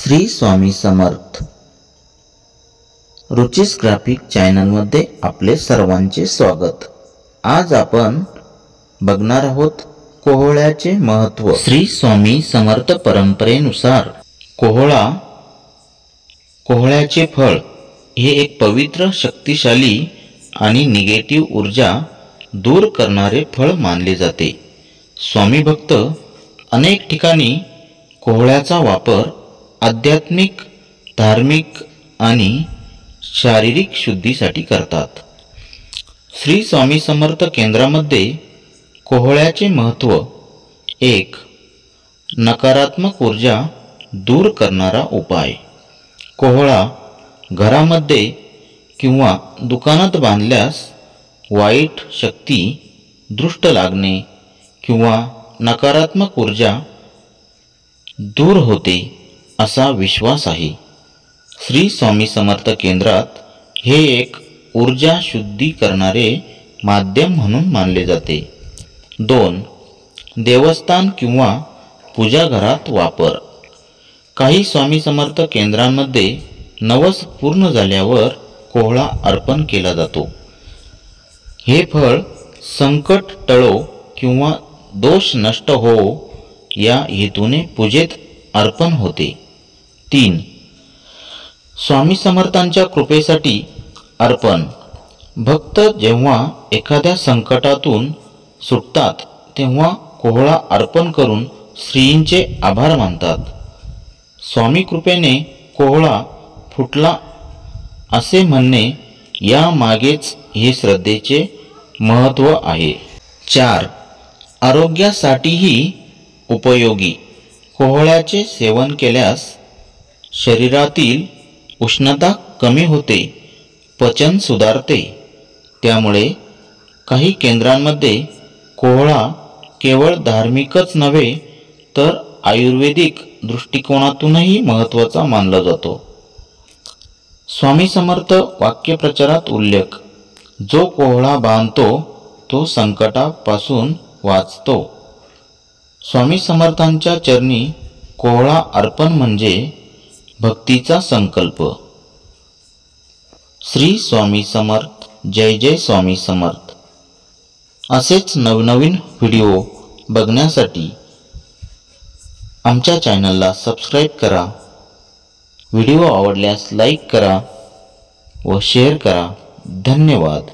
Shri Swami Samarth रुचिस graphic चॅनलमध्ये आपले सर्वांचे स्वागत। आज आपण बघणार आहोत कोहळ्याचे महत्त्व। श्री स्वामी समर्थ परंपरेनुसार कोहळ्याचे फळ हे एक पवित्र, शक्तिशाली आणि निगेटिव्ह ऊर्जा दूर करणारे फळ मानले जाते। स्वामी भक्त अनेक ठिकाणी कोहळ्याचा वापर आध्यात्मिक, धार्मिक आणि शारीरिक शुद्धीसाठी करतात। श्री स्वामी समर्थ केंद्रामध्ये कोहळ्याचे महत्त्व: 1. नकारात्मक ऊर्जा दूर करणारा उपाय। कोहळा घरामध्ये किंवा दुकानात बांधल्यास वाईट शक्ती, दृष्ट लागणे किंवा नकारात्मक ऊर्जा दूर होते असा विश्वास आहे। श्री स्वामी समर्थ केंद्रात हे एक ऊर्जा शुद्धी करणारे माध्यम म्हणून मानले जाते। 2. देवस्थान किंवा पूजा घरात वापर। काही स्वामी समर्थ केंद्रांमध्ये नवस पूर्ण झाल्यावर कोहळा अर्पण केला जातो। हे फळ संकट टळो किंवा दोष नष्ट हो या हेतूने पूजेत अर्पण होते। 3. स्वामी समर्थांच्या कृपेसाठी अर्पण। भक्त जेव्हा एखाद्या संकटातून सुटतात तेव्हा कोहळा अर्पण करून श्रींचे आभार मानतात। स्वामी कृपेने कोहळा फुटला असे म्हणणे यामागेच हे श्रद्धेचे महत्त्व आहे। 4. आरोग्यासाठीही उपयोगी। कोहळ्याचे सेवन केल्यास शरीरातील उष्णता कमी होते, पचन सुधारते। त्यामुळे काही केंद्रांमध्ये कोहळा केवळ धार्मिकच नव्हे तर आयुर्वेदिक दृष्टिकोनातूनही महत्त्वाचा मानला जातो। स्वामी समर्थ वाक्यप्रचारात उल्लेख: जो कोहळा बांधतो तो संकटापासून वाचतो। स्वामी समर्थांच्या चरणी कोहळा अर्पण म्हणजे भक्तीचा संकल्प। श्री स्वामी समर्थ, जय जय स्वामी समर्थ। असेच नवनवीन व्हिडिओ बघण्यासाठी आमच्या चॅनलला सबस्क्राईब करा। व्हिडिओ आवडल्यास लाईक करा व शेअर करा। धन्यवाद।